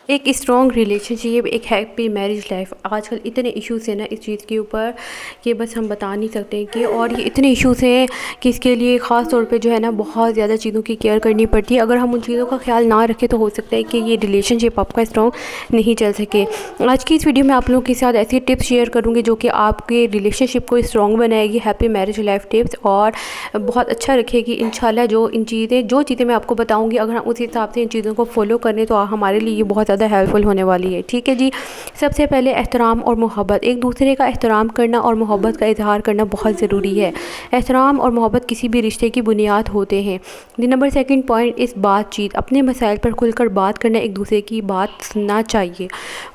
ایک strong relation شپ، ایک happy marriage life. آج کل اتنے ایشوز ہیں نا اس چیز کے اوپر کہ بس ہم بتا نہیں سکتے کہ، اور یہ اتنے ایشوز ہیں کہ اس کے لیے خاص طور پہ جو ہے نا بہت زیادہ چیزوں کی کیئر کرنی پڑتی ہے. اگر ہم ان چیزوں کا خیال نہ رکھیں تو ہو سکتا ہے کہ یہ ریلیشن شپ آپ کا اسٹرانگ نہیں چل سکے. آج کی اس ویڈیو میں آپ لوگوں کے ساتھ ایسی ٹپس شیئر کروں گی جو کہ آپ کے ریلیشن شپ کو اسٹرانگ بنائے گی، ہیپی میرج لائف ٹپس، اور بہت اچھا رکھے گی انشاءاللہ. جو چیزیں میں آپ کو بتاؤں گی، اگر ہم اسی حساب سے ان چیزوں کو فالو کریں تو ہمارے لیے یہ بہت زیادہ ہیلپ فل ہونے والی ہے. ٹھیک ہے جی. سب سے پہلے احترام اور محبت. ایک دوسرے کا احترام کرنا اور محبت کا اظہار کرنا بہت ضروری ہے. احترام اور محبت کسی بھی رشتے کی بنیاد ہوتے ہیں. نمبر سیکنڈ پوائنٹ از بات چیت. اپنے مسائل پر کھل کر بات کرنا، ایک دوسرے کی بات سننا چاہیے.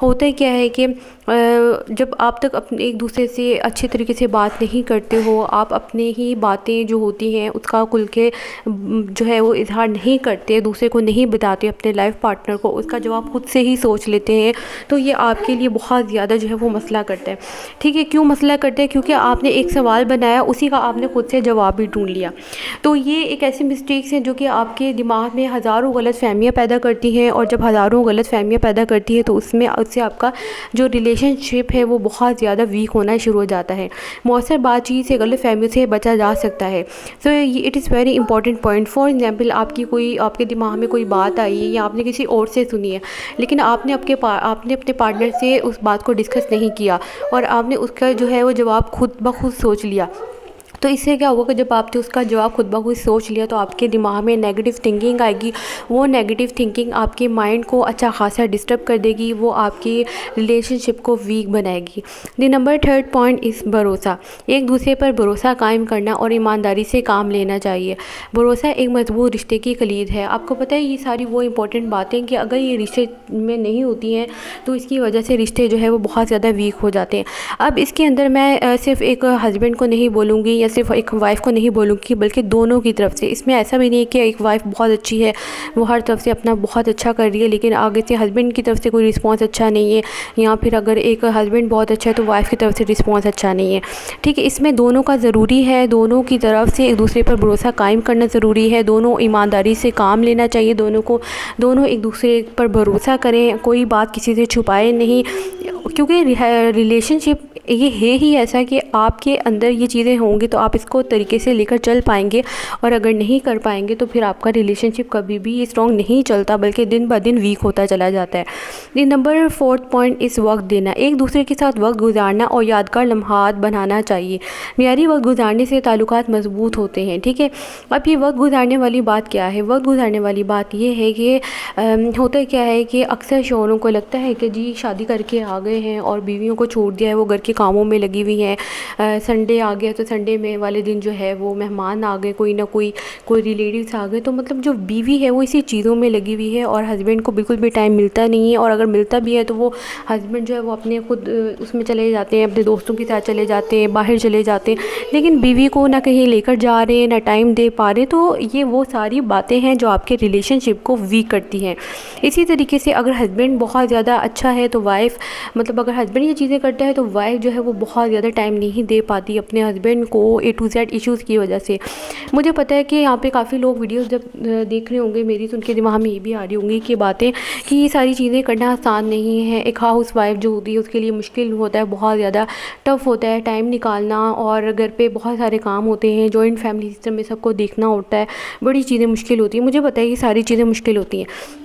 ہوتا کیا ہے کہ جب آپ تک ایک دوسرے سے اچھے طریقے سے بات نہیں کرتے ہو، آپ اپنے ہی باتیں جو ہوتی ہیں اس کا کھل کے جو ہے وہ اظہار نہیں کرتے، دوسرے کو نہیں بتاتے اپنے لائف پارٹنر کو، اس کا جواب خود سے ہی سوچ لیتے ہیں، تو یہ آپ کے لیے بہت زیادہ جو ہے وہ مسئلہ کرتا ہے. ٹھیک ہے. کیوں مسئلہ کرتا ہے؟ کیونکہ آپ نے ایک سوال بنایا، اسی کا آپ نے خود سے جواب بھی ڈھونڈ لیا. تو یہ ایک ایسی مسٹیکس ہیں جو کہ آپ کے دماغ میں ہزاروں غلط فہمیاں پیدا کرتی ہیں، اور جب ہزاروں غلط فہمیاں پیدا کرتی ہے تو اس سے آپ کا جو ریلیشن شپ ہے وہ بہت زیادہ ویک ہونا شروع ہو جاتا ہے. مؤثر بات چیت سے غلط فہمیوں سے بچا جا سکتا ہے. So it is very important point. For example, آپ کے دماغ میں کوئی بات آئی ہے یا آپ نے کسی اور سے سنی ہے، لیکن آپ نے اپنے پارٹنر سے اس بات کو ڈسکس نہیں کیا، اور آپ نے اس کا جو ہے وہ جواب خود بخود سوچ لیا. تو اس سے کیا ہوگا کہ جب آپ نے اس کا جواب خود بخود سوچ لیا تو آپ کے دماغ میں نیگیٹو تھنکنگ آئے گی. وہ نیگیٹو تھنکنگ آپ کے مائنڈ کو اچھا خاصا ڈسٹرب کر دے گی، وہ آپ کی ریلیشن شپ کو ویک بنائے گی. نمبر تھرڈ پوائنٹ از بھروسہ. ایک دوسرے پر بھروسہ قائم کرنا اور ایمانداری سے کام لینا چاہیے. بھروسہ ایک مضبوط رشتے کی کلید ہے. آپ کو پتہ ہے یہ ساری وہ امپورٹنٹ باتیں کہ اگر یہ رشتے میں نہیں ہوتی ہیں تو اس کی وجہ سے رشتے جو ہے وہ بہت زیادہ ویک ہو جاتے ہیں. اب اس کے اندر میں صرف ایک ہسبینڈ کو نہیں بولوں گی یا صرف ایک وائف کو نہیں بولوں گی، بلکہ دونوں کی طرف سے. اس میں ایسا بھی نہیں ہے کہ ایک وائف بہت اچھی ہے، وہ ہر طرف سے اپنا بہت اچھا کر رہی ہے لیکن آگے سے ہسبینڈ کی طرف سے کوئی رسپانس اچھا نہیں ہے، یا پھر اگر ایک ہسبینڈ بہت اچھا ہے تو وائف کی طرف سے رسپانس اچھا نہیں ہے. ٹھیک ہے. اس میں دونوں کا ضروری ہے، دونوں کی طرف سے ایک دوسرے پر بھروسہ قائم کرنا ضروری ہے. دونوں ایمانداری سے کام لینا چاہیے. دونوں ایک دوسرے پر بھروسہ کریں، کوئی بات کسی سے چھپائے نہیں، کیونکہ ریلیشن شپ یہ ہے ہی ایسا کہ آپ کے اندر یہ چیزیں ہوں گی تو آپ اس کو طریقے سے لے کر چل پائیں گے، اور اگر نہیں کر پائیں گے تو پھر آپ کا ریلیشن شپ کبھی بھی اسٹرانگ نہیں چلتا بلکہ دن بہ دن ویک ہوتا چلا جاتا ہے. نمبر فورتھ پوائنٹ اس وقت دینا. ایک دوسرے کے ساتھ وقت گزارنا اور یادگار لمحات بنانا چاہیے. معیاری وقت گزارنے سے تعلقات مضبوط ہوتے ہیں. ٹھیک ہے. اب یہ وقت گزارنے والی بات کیا ہے؟ وقت گزارنے والی بات یہ ہے کہ ہوتا کیا ہے کہ اکثر شوہروں کو لگتا ہے کہ جی شادی کر کے آ گئے ہیں اور بیویوں کو چھوڑ دیا ہے، وہ گھر کے کاموں میں لگی ہوئی ہیں. سنڈے آ گیا تو سنڈے میں والے دن جو ہے وہ مہمان آ گئے، کوئی نہ کوئی ریلیٹیوز آ گئے، تو مطلب جو بیوی ہے وہ اسی چیزوں میں لگی ہوئی ہے اور ہسبینڈ کو بالکل بھی ٹائم ملتا نہیں ہے. اور اگر ملتا بھی ہے تو وہ ہسبینڈ جو ہے وہ اپنے خود اس میں چلے جاتے ہیں، اپنے دوستوں کے ساتھ چلے جاتے ہیں، باہر چلے جاتے ہیں، لیکن بیوی کو نہ کہیں لے کر جا رہے ہیں نہ ٹائم دے پا رہے. تو یہ وہ ساری باتیں ہیں جو آپ کے ریلیشن شپ کو ویک کرتی ہیں. اسی طریقے سے اگر ہسبینڈ بہت زیادہ اچھا ہے تو وائف، مطلب اگر ہسبینڈ یہ چیزیں کرتا ہے تو وائف جو ہے وہ بہت زیادہ ٹائم نہیں دے پاتی اپنے ہسبینڈ کو A to Z ایشوز کی وجہ سے. مجھے پتہ ہے کہ یہاں پہ کافی لوگ ویڈیوز جب دیکھ رہے ہوں گے میری تو ان کے دماغ میں یہ بھی آ رہی ہوں گی کہ باتیں کہ یہ ساری چیزیں کرنا آسان نہیں ہے. ایک ہاؤس وائف جو ہوتی ہے اس کے لیے مشکل ہوتا ہے، بہت زیادہ ٹف ہوتا ہے ٹائم نکالنا، اور گھر پہ بہت سارے کام ہوتے ہیں، جوائنٹ فیملی سسٹم میں سب کو دیکھنا ہوتا ہے، بڑی چیزیں مشکل ہوتی ہیں. مجھے پتہ ہے یہ ساری چیزیں مشکل ہوتی ہیں،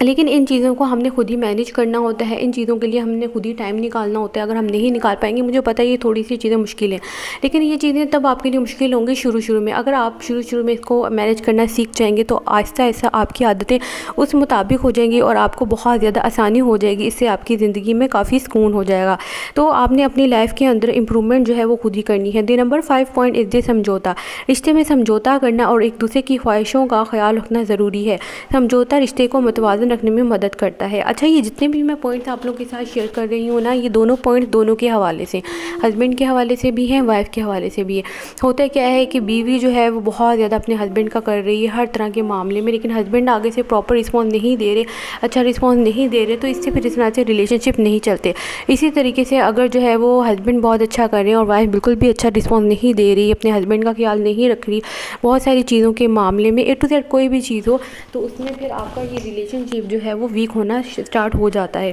لیکن ان چیزوں کو ہم نے خود ہی مینیج کرنا ہوتا ہے. ان چیزوں کے لیے ہم نے خود ہی ٹائم نکالنا ہوتا ہے. اگر ہم نہیں نکال پائیں گے، مجھے پتہ ہے یہ تھوڑی سی چیزیں مشکل ہیں، لیکن یہ چیزیں تب آپ کے لیے مشکل ہوں گی شروع میں. اگر آپ شروع میں اس کو مینیج کرنا سیکھ جائیں گے تو آہستہ آہستہ آپ کی عادتیں اس مطابق ہو جائیں گی اور آپ کو بہت زیادہ آسانی ہو جائے گی. اس سے آپ کی زندگی میں کافی سکون ہو جائے گا. تو آپ نے اپنی لائف کے اندر امپرومنٹ جو ہے وہ خود ہی کرنی ہے. نمبر 5 پوائنٹ از دے سمجھوتا. رشتے میں سمجھوتا کرنا اور ایک دوسرے کی خواہشوں کا خیال رکھنا ضروری ہے. سمجھوتا رشتے کو متوازن رکھنے میں مدد کرتا ہے. اچھا، یہ جتنے بھی میں پوائنٹس آپ لوگوں کے ساتھ شیئر کر رہی ہوں نا، یہ دونوں پوائنٹس دونوں کے حوالے سے، ہسبینڈ کے حوالے سے بھی ہیں، وائف کے حوالے سے بھی ہے. ہوتا کیا ہے کہ بیوی جو ہے وہ بہت زیادہ اپنے ہسبینڈ کا کر رہی ہے ہر طرح کے معاملے میں، لیکن ہسبینڈ آگے سے پراپر رسپانس نہیں دے رہے، اچھا رسپانس نہیں دے رہے، تو اس سے پھر اس طرح سے ریلیشن شپ نہیں چلتے. اسی طریقے سے اگر جو ہے وہ ہسبینڈ بہت اچھا کر رہے ہیں اور وائف بالکل بھی اچھا رسپانس نہیں دے رہی، اپنے ہسبینڈ کا خیال نہیں رکھ رہی بہت ساری چیزوں کے معاملے میں، A to Z کوئی بھی چیز ہو، تو اس میں پھر آپ کا یہ ریلیشن شپ شپ جو ہے وہ ویک ہونا اسٹارٹ ہو جاتا ہے.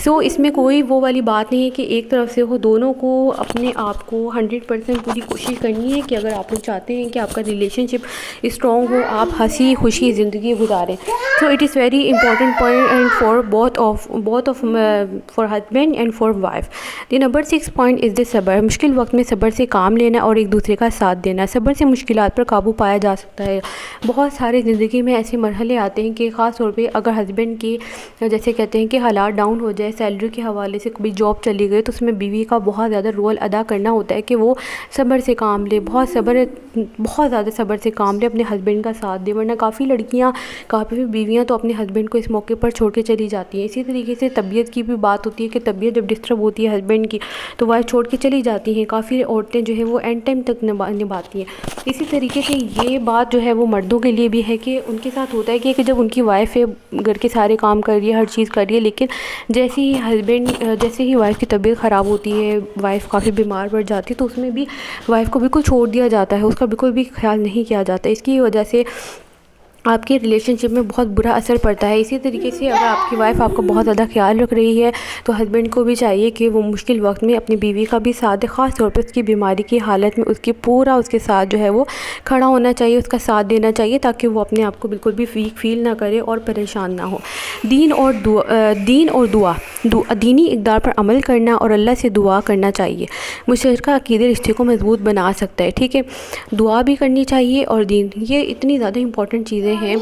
سو اس میں کوئی وہ والی بات نہیں ہے کہ ایک طرف سے ہو, دونوں کو اپنے آپ کو 100% پوری کوشش کرنی ہے کہ اگر آپ لوگ چاہتے ہیں کہ آپ کا ریلیشن شپ اسٹرانگ ہو, آپ ہنسی خوشی زندگی گزاریں. So it is very important point for both of for husband and for wife. The number 6 point is the صبر. مشکل وقت میں صبر سے کام لینا اور ایک دوسرے کا ساتھ دینا. صبر سے مشکلات پر قابو پایا جا سکتا ہے. بہت سارے زندگی میں ایسے مرحلے آتے ہیں کہ خاص طور پہ اگر ہسبینڈ کی جیسے کہتے ہیں کہ حالات ڈاؤن ہو جائے, سیلری کے حوالے سے کبھی جاب چلی گئی, تو اس میں بیوی کا بہت زیادہ رول ادا کرنا ہوتا ہے کہ وہ صبر سے کام لے, بہت زیادہ صبر سے کام لے, اپنے ہسبینڈ کا ساتھ دے. ورنہ کافی لڑکیاں, کافی بیویاں تو اپنے ہسبینڈ کو اس موقع پر چھوڑ کے چلی جاتی ہیں. اسی طریقے سے طبیعت کی بھی بات ہوتی ہے کہ طبیعت جب ڈسٹرب ہوتی ہے ہسبینڈ کی تو وائف چھوڑ کے چلی جاتی ہیں. کافی عورتیں جو ہے وہ اینڈ ٹائم تک نبھاتی ہیں. اسی طریقے سے یہ بات جو ہے وہ مردوں کے لیے بھی ہے کہ ان کے ساتھ ہوتا ہے کہ جب ان کی وائف ہے, گھر کے سارے کام کر رہی ہے, ہر چیز کر رہی ہے, لیکن جیسے ہی وائف کی طبیعت خراب ہوتی ہے, وائف کافی بیمار پڑ جاتی ہے, تو اس میں بھی وائف کو بالکل چھوڑ دیا جاتا ہے, اس کا بالکل بھی خیال نہیں کیا جاتا. اس کی وجہ سے آپ کے ریلیشن شپ میں بہت برا اثر پڑتا ہے. اسی طریقے سے اگر آپ کی وائف آپ کا بہت زیادہ خیال رکھ رہی ہے تو ہسبینڈ کو بھی چاہیے کہ وہ مشکل وقت میں اپنی بیوی کا بھی ساتھ دے. خاص طور پہ اس کی بیماری کی حالت میں اس کے ساتھ جو ہے وہ کھڑا ہونا چاہیے, اس کا ساتھ دینا چاہیے, تاکہ وہ اپنے آپ کو بالکل بھی ویک فیل نہ کرے اور پریشان نہ ہو. دین اور دعا. دینی اقدار پر عمل کرنا اور اللہ سے دعا کرنا چاہیے. مشترکہ عقیدے رشتے کو مضبوط بنا سکتا ہے. ٹھیک ہے, دعا بھی کرنی چاہیے اور دین, یہ اتنی زیادہ امپورٹنٹ چیزیں ہیں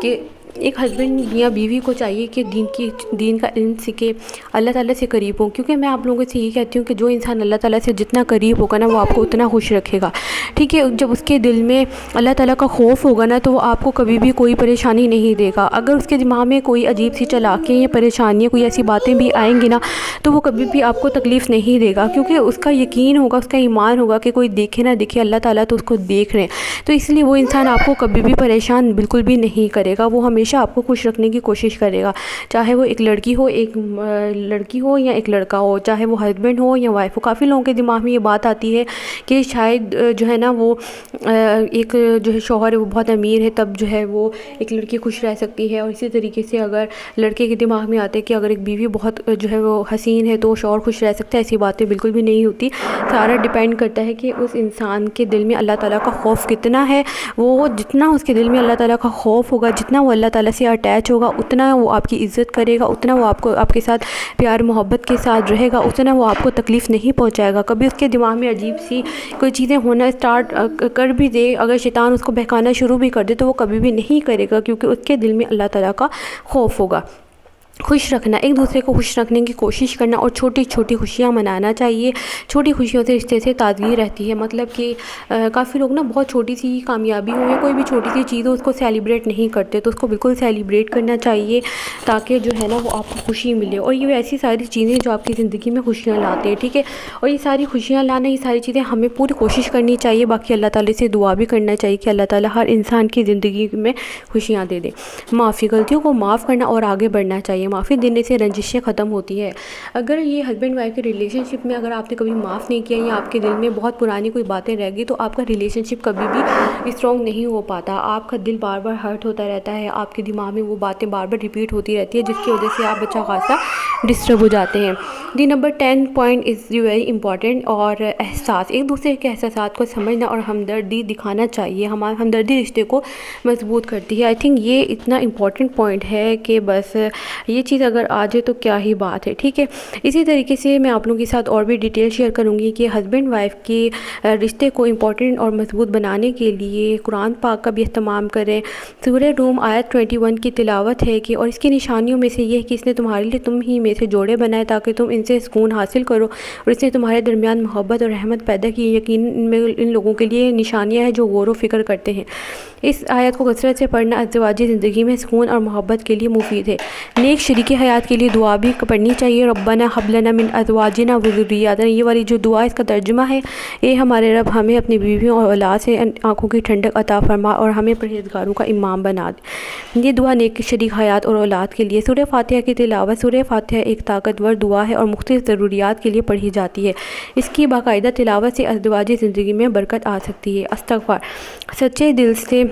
کہ ایک ہسبینڈ یا بیوی کو چاہیے کہ دین کا علم سیکھے, اللہ تعالیٰ سے قریب ہوں. کیونکہ میں آپ لوگوں سے یہ کہتی ہوں کہ جو انسان اللہ تعالیٰ سے جتنا قریب ہوگا نا, وہ آپ کو اتنا خوش رکھے گا. ٹھیک ہے, جب اس کے دل میں اللہ تعالیٰ کا خوف ہوگا نا, تو وہ آپ کو کبھی بھی کوئی پریشانی نہیں دے گا. اگر اس کے دماغ میں کوئی عجیب سی چالاکیاں یا پریشانیاں, کوئی ایسی باتیں بھی آئیں گی نا, تو وہ کبھی بھی آپ کو تکلیف نہیں دے گا. کیونکہ اس کا یقین ہوگا, اس کا ایمان ہوگا کہ کوئی دیکھے نہ دیکھے, اللہ تعالیٰ تو اس کو دیکھ رہے ہیں. تو اس لیے وہ انسان آپ کو کبھی بھی پریشان بالکل بھی نہیں کرے گا. وہ ہمیشہ آپ کو خوش رکھنے کی کوشش کرے گا, چاہے وہ ایک لڑکی ہو یا ایک لڑکا ہو, چاہے وہ ہسبینڈ ہو یا وائف ہو. کافی لوگوں کے دماغ میں یہ بات آتی ہے کہ شاید جو ہے نا وہ ایک جو ہے شوہر ہے وہ بہت امیر ہے, تب جو ہے وہ ایک لڑکی خوش رہ سکتی ہے. اور اسی طریقے سے اگر لڑکے کے دماغ میں آتے ہے کہ اگر ایک بیوی بہت جو ہے وہ حسین ہے تو شوہر خوش رہ سکتا ہے. ایسی باتیں بالکل بھی نہیں ہوتی. سارا ڈیپینڈ کرتا ہے کہ اس انسان کے دل میں اللہ تعالیٰ کا خوف کتنا ہے. وہ جتنا اس کے دل میں اللہ تعالیٰ کا خوف ہوگا, جتنا وہ اللہ تعالیٰ سے اٹیچ ہوگا, اتنا وہ آپ کی عزت کرے گا, اتنا وہ آپ کے ساتھ پیار محبت کے ساتھ رہے گا, اتنا وہ آپ کو تکلیف نہیں پہنچائے گا. کبھی اس کے دماغ میں عجیب سی کوئی چیزیں ہونا اسٹارٹ کر بھی دے, اگر شیطان اس کو بہکانا شروع بھی کر دے, تو وہ کبھی بھی نہیں کرے گا, کیونکہ اس کے دل میں اللہ تعالیٰ کا خوف ہوگا. خوش رکھنا, ایک دوسرے کو خوش رکھنے کی کوشش کرنا اور چھوٹی چھوٹی خوشیاں منانا چاہیے. چھوٹی خوشیوں سے رشتے سے تازگی رہتی ہے. مطلب کہ کافی لوگ نا بہت چھوٹی سی کامیابی ہو یا کوئی بھی چھوٹی سی چیز ہو, اس کو سیلیبریٹ نہیں کرتے, تو اس کو بالکل سیلیبریٹ کرنا چاہیے, تاکہ جو ہے نا وہ آپ کو خوشی ملے. اور یہ ایسی ساری چیزیں جو آپ کی زندگی میں خوشیاں لاتے ہیں. ٹھیک ہے, اور یہ ساری خوشیاں لانا, یہ ساری چیزیں ہمیں پوری کوشش کرنی چاہیے. باقی اللہ تعالیٰ سے دعا بھی کرنا چاہیے کہ اللہ تعالیٰ ہر انسان کی زندگی میں خوشیاں دے دے. معافی, غلطیوں کو معاف کرنا اور آگے بڑھنا چاہیے. معافی دینے سے رنجشیں ختم ہوتی ہے. اگر یہ ہسبینڈ وائف کے ریلیشن شپ میں اگر آپ نے کبھی معاف نہیں کیا یا آپ کے دل میں بہت پرانی کوئی باتیں رہ گئی, تو آپ کا ریلیشن شپ کبھی بھی اسٹرانگ نہیں ہو پاتا. آپ کا دل بار بار ہرٹ ہوتا رہتا ہے, آپ کے دماغ میں وہ باتیں بار بار ریپیٹ ہوتی رہتی ہے, جس کی وجہ سے آپ اچھا خاصا ڈسٹرب ہو جاتے ہیں. The number 10 point is very important. اور احساس, ایک دوسرے کے احساسات کو سمجھنا اور ہمدردی دکھانا چاہیے. ہمارا ہمدردی رشتے کو مضبوط کرتی ہے. آئی تھنک یہ اتنا امپورٹنٹ پوائنٹ ہے کہ بس یہ چیز اگر آ جائے تو کیا ہی بات ہے. ٹھیک ہے, اسی طریقے سے میں آپ لوگوں کے ساتھ اور بھی ڈیٹیل شیئر کروں گی کہ ہسبینڈ وائف کے رشتے کو امپورٹنٹ اور مضبوط بنانے کے لیے قرآن پاک کا بھی اہتمام کریں. سورہ روم آیت 21 کی تلاوت ہے کہ اور اس کی نشانیوں میں سے یہ ہے کہ اس نے تمہارے لیے تم ہی میں سے جوڑے بنائے تاکہ تم ان سے سکون حاصل کرو, اور اس نے تمہارے درمیان محبت اور رحمت پیدا کی. یقین میں ان لوگوں کے لیے نشانیاں ہیں جو غور و فکر کرتے ہیں. اس آیت کو کثرت سے پڑھنا ازدواجی زندگی میں سکون اور محبت کے لیے مفید ہے. نیک شریک حیات کے لیے دعا بھی پڑھنی چاہیے. ربنا حب لنا من ازواجنا وذریاتنا, یہ والی جو دعا اس کا ترجمہ ہے, اے ہمارے رب ہمیں اپنی بیویوں اور اولاد سے آنکھوں کی ٹھنڈک عطا فرما اور ہمیں پرہیزگاروں کا امام بنا دے. یہ دعا نیک شریک حیات اور اولاد کے لیے. سورہ فاتحہ کی تلاوت, سورہ فاتحہ ایک طاقتور دعا ہے اور مختلف ضروریات کے لیے پڑھی جاتی ہے. اس کی باقاعدہ تلاوت سے ازدواجی زندگی میں برکت آ سکتی ہے. استغفار, سچے دل سے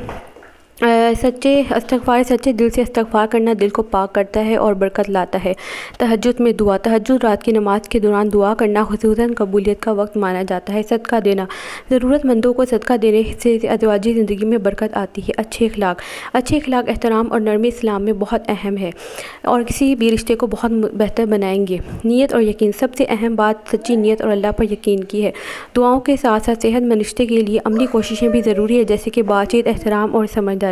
سچے استغفار، سچے دل سے استغفار کرنا دل کو پاک کرتا ہے اور برکت لاتا ہے۔ تہجد میں دعا، تہجد رات کی نماز کے دوران دعا کرنا خصوصاً قبولیت کا وقت مانا جاتا ہے۔ صدقہ دینا، ضرورت مندوں کو صدقہ دینے سے ازدواجی زندگی میں برکت آتی ہے۔ اچھے اخلاق، اچھے اخلاق، احترام اور نرمی اسلام میں بہت اہم ہے اور کسی بھی رشتے کو بہت بہتر بنائیں گے۔ نیت اور یقین، سب سے اہم بات سچی نیت اور اللہ پر یقین کی ہے۔ دعاؤں کے ساتھ ساتھ صحت مند رشتے کے لیے عملی کوششیں بھی ضروری ہے، جیسے کہ بات چیت، احترام اور سمجھداری۔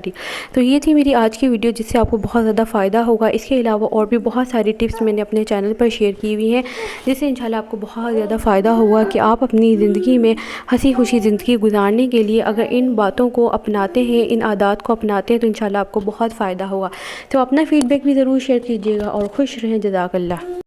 تو یہ تھی میری آج کی ویڈیو، جس سے آپ کو بہت زیادہ فائدہ ہوگا۔ اس کے علاوہ اور بھی بہت ساری ٹپس میں نے اپنے چینل پر شیئر کی ہوئی ہیں، جس سے انشاءاللہ آپ کو بہت زیادہ فائدہ ہوگا کہ آپ اپنی زندگی میں ہنسی خوشی زندگی گزارنے کے لیے اگر ان باتوں کو اپناتے ہیں، ان عادات کو اپناتے ہیں، تو انشاءاللہ آپ کو بہت فائدہ ہوگا۔ تو اپنا فیڈ بیک بھی ضرور شیئر کیجیے گا اور خوش رہیں۔ جزاک اللہ۔